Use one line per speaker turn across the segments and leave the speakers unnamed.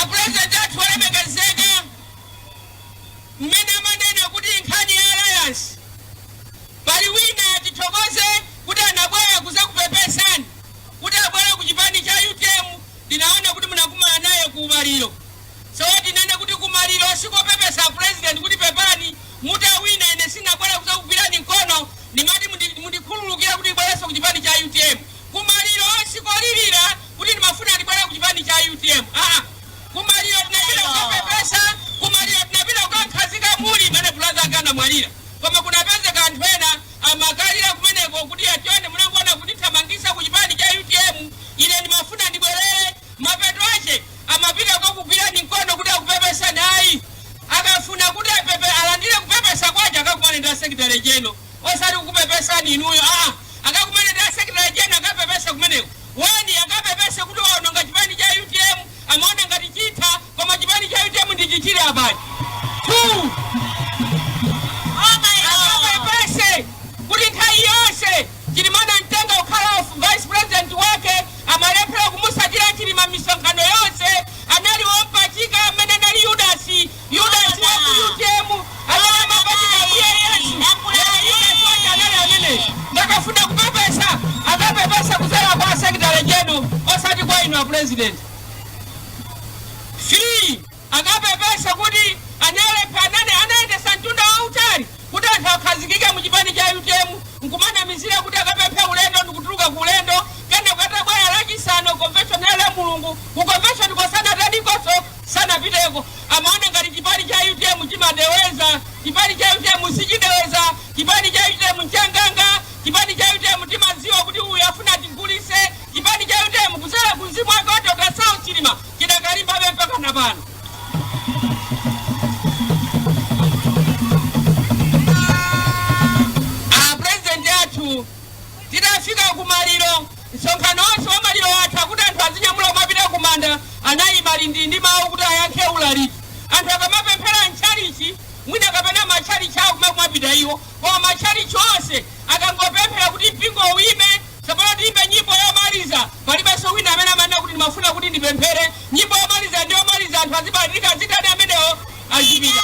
President atulemekazeka mmene amanene kuti nkhani ya alliance pali wina titokoze kuti anabwera kuzakupepesani kuti abwera ku chipani cha UTM. Ndinaona kuti munakumana naye ku maliro, so tinene kuti ku maliro sikopepesa president kuti pepani mutawina ine sinabwera kuzakugwirani mkono nimati mundikhululukira kuti ibwereso ku chipani cha UTM. Ku maliro sikolilira kuti ndimafuna ndibwera ku chipani cha UTM. Kumaliro tinapita kukapepesa, kumaliro tinapita kukakhazika muli mene brother agana mwalira. Koma kunapezeka anthu ena amakalira kumeneko kuti achone munangona kuti thamangisa ku chipani cha UTM. Ine ndimafuna ndibwerere mapeto ache amapita kukugwirani mkono kuti akupepesa nayi. Akafuna kuti alandire kupepesa kwache akakumane ndi secretary general. Osati kukupepesani inuyo. Akakumane ndi secretary general akapepesa kumeneko. Wani akapepesa kuti waononga chipani cha UTM. Amaona ngati chitha koma chipani cha UTM ndichichire abali. 2 akapepese kuti nthawi yonse Chilimana mtenga ukhala vice president wake amalephera kumusatira Chilima misonkhano yonse. Anali wompachika amene anali Yudasi wa ku UTM amene amapachika yesu ndakafuna kupepesa akapepesa kuzera kwa secretary general osati kwa inu a president. 3 akapepesa kuti anaendesa mtunda wa utali kuti anthu akhazikike mu chipani cha UTM. Nkumana mizira kuti akapepe ulendo ndikutuluka ku ulendo kene kukatabwera lachisanu convention ya mulungu ku convention kosana tadikoso sana piteko. Amaona ngati chipani cha UTM chimadeweza, chipani cha UTM sichideweza, chipani cha UTM mchanganga, chipani cha UTM timadziwa kuti uyu afuna tigulise, chipani cha UTM kusala kuzimu wake wote ukasao Chilima kidakalimba mpaka na pano. President yathu tidafika ku maliro msonkhano wonse wa maliro wathu akuti anthu azinyamula mapita kumanda anayi malindi ndi mawu kuti ayankhe ulaliki. Anthu akamapemphera mchalichi mwina kapena machalichi awo kumapita iwo koma machalichi onse akangopemphera kuti mpingo uime sapona tiimbe nyimbo yomaliza palibenso wina amene amanena kuti ndimafuna kuti ndipemphere nyimbo yomaliza ndi yomaliza anthu azibadilika zitani amenewo azipita.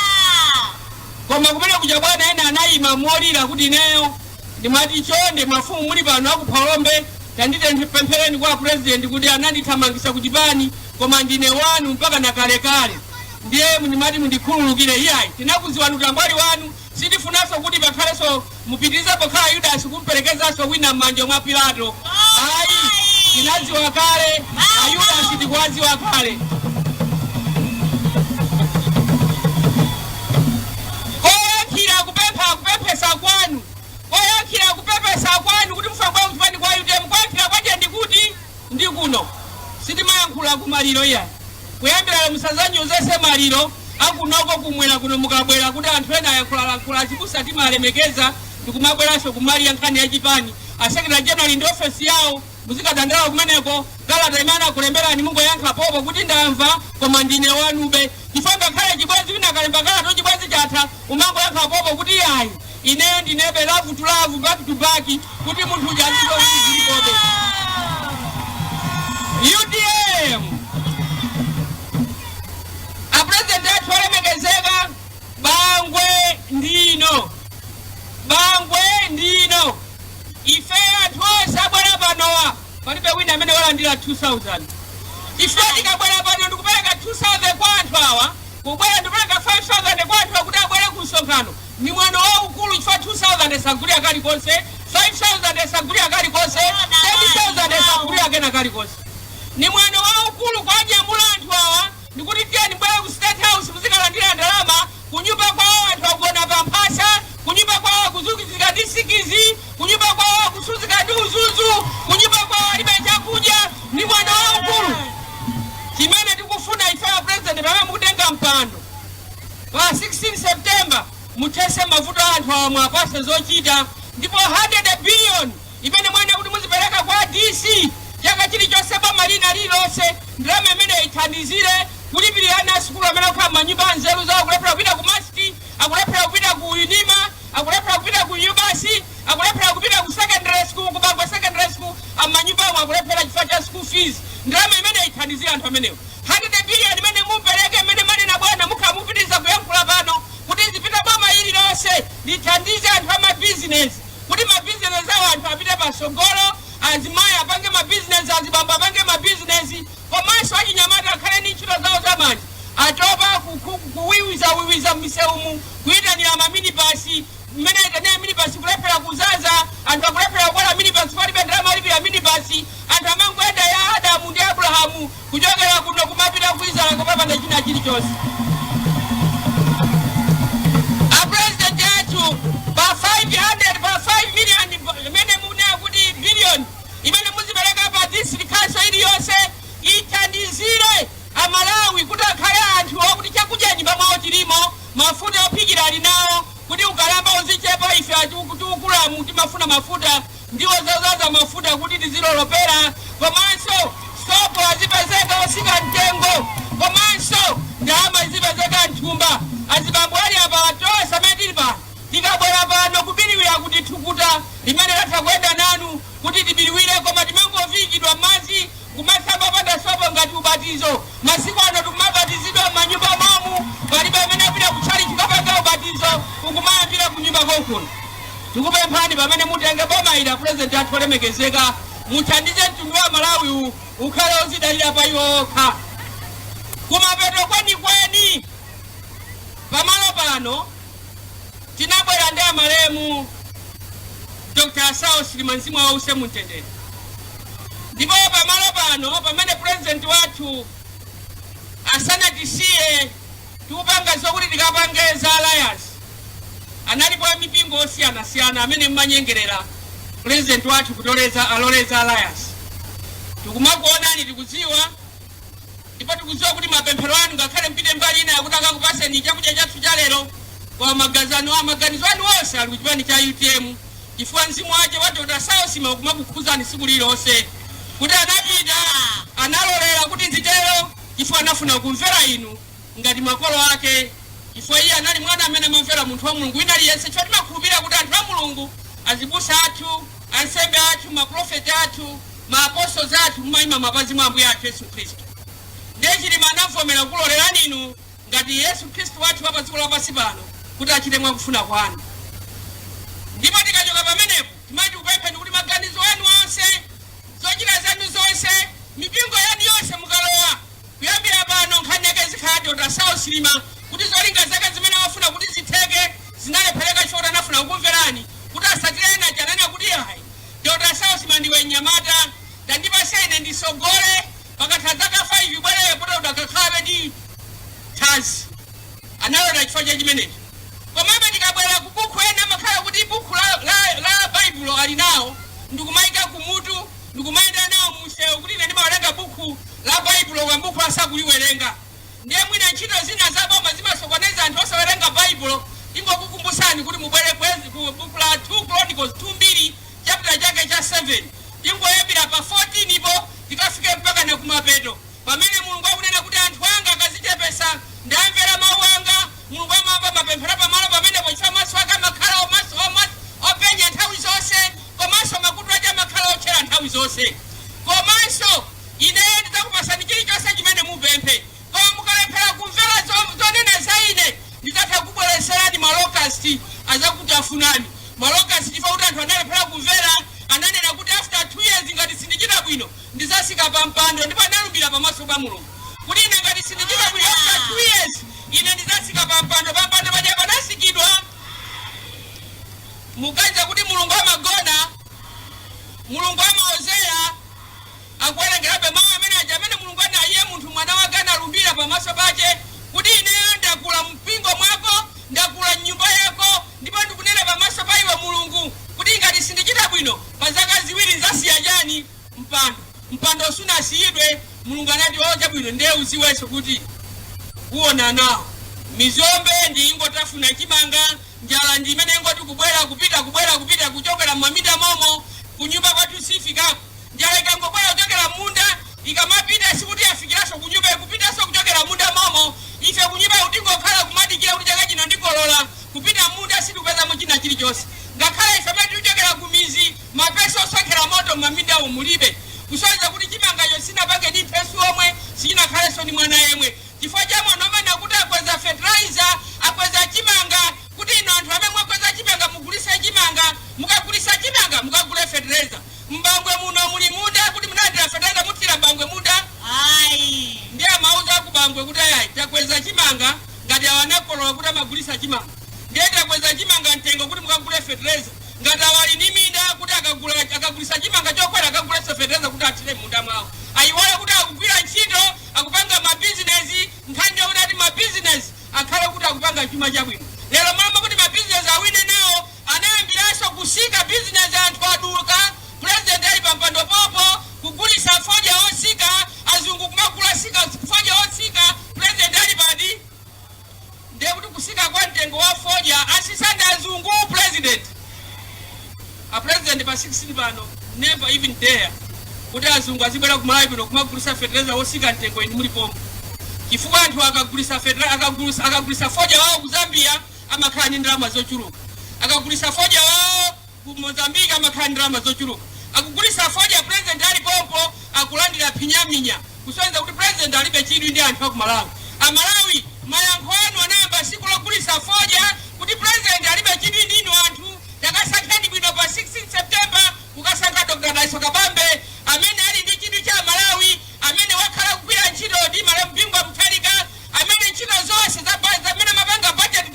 Koma kumene kuja bwana ena anayima molira kuti ineyo ndimati chonde mafumu muli pano akuphalombe tandite ndipemphereni kwa president kuti anandithamangisa ku chipani koma ndine wanu mpaka na kalekale. Ndiye ndimati mundikhululukire iyayi tinakuziwanu tambwali wanu sitifunanso kuti pakhaleso mupitirize pokhala Yudasi kumperekezaso wina m'manja mwa Pilato. Ayi tinadziwa kale Ayudasi tikuwadziwa kale. Kupepesa kwanu oyakira kupepesa kwanu kuti mufangwa kuchipani kwa UTM kwakira kwaje ndikuti ndi kuno sitimayankhula ku maliro iya kuyambira musazanyozese maliro akunoko kumwera kuno mukabwera kuti anthu ena ayankhula chibusa timalemekeza ndikumabweranso kumaliya nkhani ya chipani. Secretary general ndi office yawo muzikadandala kumeneko kalata imene akulemberani mungoyankha popo kuti ndamva koma ndine wanube. Chifanga khale chibwezi wina kalemba kalata chibwezi chatha umangoyankha popo kuti yayi ine ndinebe love to love back to back kuti munthu uja ndiko zilipobe. UTM a president athu olemekezeka bangwe ndino ife anthu onse abwera panowa palibe wina amene walandira 2000. Ife tikabwera pano ndikupereka 2000 kwa anthu awa kubwera ndikupereka 5000 kwa anthu akuti abwere ku msonkhano. Ni mwano waukulu chifukwa 2000 esagulira kalikonse, 5000 esagulira kalikonse, 10,000 esagulira kena kalikonse. Ni mwano waukulu kwa anyamula anthu awa ndikuti tiye ndibwera ku State House muzikalandira ndalama kunyumba kwawo anthu akugona pamphasa, kunyumba kwawo kuzukizika ndi sikizi, kunyumba kwawo kusuzika ndi uzuzu, kunyumba kwawo alibe chakudya. Ni mwano waukulu chimene tikufuna ife a president pamene mukutenga mpando pa 16 September mutese mavuto anthu awa mwapase zochita ndipo 100 billion imene mwene kuti muzipereka kwa DC chaka chilichonse pamalina lilonse ndalama imene ithandizire kulipirira ana sukulu amene akukhala manyumba anzeru zawo akulephera kupita ku masiti, akulephera kupita ku unima, akulephera kupita ku Yubasi, akulephera kupita ku secondary school, kubangwa secondary school amanyumba amwe akulephera chifukwa cha school fees. Ndalama imene ithandizire anthu amenewo 100 billion imene magona mukamupitiriza kuyankhula pano kuti zipita boma ili lonse lithandize anthu ama business kuti ma business awo anthu apite pasogolo, azimayi apange ma business, azibambo apange ma business, komanso achinyamata akhale ndi ntchito zawo zamanja, atopa kuwiwiza m'misewumu, kuyitanira ma minibasi mmene itanira minibasi kulephera kuzaza, anthu akulephera kukwera minibasi palibe ndalama alipira minibasi, anthu amangoyenda ya Adamu ndi Abrahamu kuchokera kuno kumapita kuizala kopapanda china chilichonse. A president yathu pa 5 million imene munena kuti billion imene muzipereka pa district council iliyonse ithandizire Amalawi kuti akhale anthu okuti chakudya nyumba mwawo chilimo, mafuta ophikira ali nawo, kuti ukalamba uzichepa ife atikukulamu timafuna mafuta ndiwo zazaza mafuta kuti tizilolopera, komanso sopo azipezeka osika mtengo, komanso ndalama azipezeka nthumba, azibambo ali apa atosa metilipa tikabwera pano kubiriwira kuti thukuta limene latha kuyenda nanu kuti tibiriwire, koma timangovikidwa madzi kumasamba panda sopo ngati ubatizo. Masiku ano tikumabatizidwa m'manyumba momu, palibe amene apita kutchali chikapanga ubatizo ukumayambira kunyumba kokuno. Tikupemphani pamene mutenge boma ila president athu olemekezeka muthandize mtundu wa Malawi ukhale uzidalira pa iwo okha. Kumapeto kwenikweni pamalo pano tinabwera ndi amalemu Dr. Sawo Silimanzimu wa Use Mutendere. Ndipo pamalo pano pamene president wathu asanatisiye tikupanga zokuti tikapange za alliance, analipo mipingo osiyana-siyana amene mmanyengerera president wathu kutoleza aloleza alliance. Tikumakuonani tikudziwa, ndipo tikudziwa kuti mapemphero anu ngakhale mpite mbali ina yakutaka kupaseni chakudya chathu cha lero kwa maganizo anu onse ali kuchipani cha UTM, chifukwa mzimu wace wa Dr. Sawo Sima kumakukuzani siku lilonse kuti anapita analolera kuti nzitero chifukwa anafuna kumvera inu ngati makolo ake, chifukwa iye anali mwana amene amamvera munthu wa Mulungu wina aliyense. Chifukwa timakhulupirira kuti anthu a Mulungu, azibusa athu, ansembe athu, maprofeti athu, maapostles athu mumayima mapazi mwa Ambuye athu Yesu Khristu. Ndiye chilima anavomera kulolerani inu ngati Yesu Khristu wathu wa pa dziko lapansi pano kuti achite mwakufuna kwanu. Ndipo tikachoka pamenepo timati kupempheni kuti maganizo anu onse, zochita zanu zonse, mipingo yanu yonse mukalowa kuyambira pano nkhani yake zikhala Dr. Sawo Silima kuti zolinga zake zimene wafuna kuti zitheke zinalephereka chifukwa anafuna kukumverani kuti asatire ena chanena kuti hayi Dr. Sawo Silima ndiwe mnyamata ndandipasa ine ndisogole pakatha zaka 5 ibwereyo kuti udakakhabe ndi thanzi analota chifukwa cha chimenechi. Komabe tikabwera ku buku ena makhala kuti buku la Baibulo ali nawo ndikumayika kumutu ndikumayenda nawo munsewu kuti ine ndimawerenga buku la Baibulo kwa buku asakuliwerenga. Ndiye mwina ntchito zina za boma zimasokoneza anthu osawerenga Baibulo. Ingokukumbusani kuti mubwere ku buku la 2 Chronicles 2:2 chapter chake cha 7 tingoyambira pa 14 ipo tikafike mpaka na kumapeto pamene Mulungu akunena kuti anthu anga akazichepesa ndamvera mawu anga. Mulungu amamva mapemphero pamalo pamene pochita maso ake makhala openya nthawi zonse, komanso makutu ake makhala otchera nthawi zonse. Komanso ineyo ndidzakupasani chilichonse chimene mupemphe, koma mukalephera kumvera zonena za ine ndidzatha kubwereserani malokasti azakutafunani. Malokasti chifukwa kuti anthu analephera kumvera ananena kuti after 2 years ngati sindichita bwino ndidzasika pa mpando, ndipo analumbira pamaso pa Mulungu kuti ine ngati sindichita bwino after 2 years ine ndidzasika pa mpando paja panasikidwa. Mukanza kuti Mulungu amagona, Mulungu amaozeya, akuwerengerabe mawu amene aja amene Mulungu anayiye munthu mwana wake analumbira pamaso pache kuti ineyo ndakula mpingo mwako, ndakula nyumba yako, ndipo ndikunena pamaso pa iwe Mulungu kuti ngati sindichita bwino pa zaka ziwiri nzasiya chani mpando sunasiyidwe. Mulungu anati ocha bwino ndiye uziwenso kuti uona nawo mizombe ndi ingotafuna chimanga, njala ndi imene ingoti kubwera kupita kuchokera m'mamita momo kunyumba kwathu sifikako. Njala ikangobwera kuchokera munda ikamapita sikuti afikiraso kunyumba ikupitaso kuchokera munda momo. Ife kunyumba utingokhala kumadikira kuti chaka chino ndikolola kupita munda sitikupeza muchina chilichonse. Ngakhale ife amene tichokera kumizi mapeso osokera moto m'maminda mulibe kusonyeza kuti chimangacho sinapange ndi mpesu omwe sinakhaleso ni mwana yemwe. Chifukwa cha mwana omwe nakuti akweza chimanga ngati awanakolola kuti amagulisa chimanga ndiyeta kweza chimanga mtengo kuti mukagule fertilizer ngati awali ni minda kuti akagulisa chimanga chokwera akagulisa fertilizer kuti athire munda mwawo ayiwala kuti akugwira ntchito akupanga mabizinesi nkhani yakuti ati mabizinesi akhale kuti akupanga chuma chabwino lero mama kuti mabizinesi awine nawo anayambiranso kusika bizinesi anthu aduka president ali pampando popo kugulisa foja osika azungu kumagula sika foja osika president ali padi ndiye kuti kusika kwa mtengo wa foja asisanda azungu president a president pa 16 pano never even dare kuti azungu azibwera ku Malawi kuno kumagulisa fertilizer osika mtengo indi muli pompo chifukwa anthu akagulisa fertilizer akagulisa foja wawo ku Zambia amakhala ndi ndalama zochuluka akagulisa foja wawo ku Mozambique amakhala ndi ndalama zochuluka akugulisa foja president ali pompo akulandira pinyaminya kusonyeza kuti president alibe chidwi ndi anthu aku Malawi Malawi mayankho anu anayamba siku logulisa foja kuti president alibe chidwi ndinu anthu takasankhani bwino pa 16 September kukasankha Dr. Dalitso Kabambe amene ali ndi chidwi cha Malawi amene wakhala kugwira ntchito ndi Malawi mpingwa mtalika amene ntchito zonse zamene mapanga budget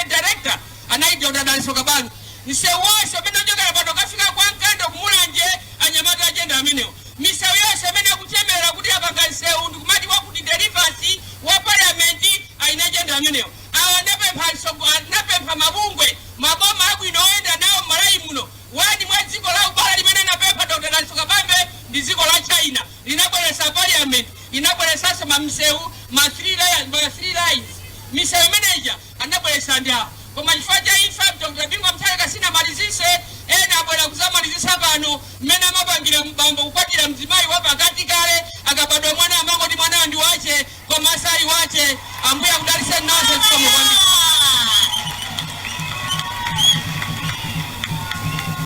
director anali Dr. Dalitso Kabambe misewu yonse amene ochokera pano kafika kwa Nkando kumulanje anyamata agenda amenewo misewu yonse amene akuchemera kuti apanga nsewu ndikumati wakuti deliverance wa parliament aina agenda amenewo awa napempha mabungwe maboma abwino oyenda nawo Malawi muno wadi mwa dziko la ubala limene napempha Dr. Dalitso Kabambe ndi dziko la China linabweresa parliament inabweresanso mamisewu ma 3 lines misewu imeneja anabweresa ndi awo koma chifukwa cha imfa Dr. Bingwa Mtalika sina malizise ena abwera kuzamalizisa pano mmene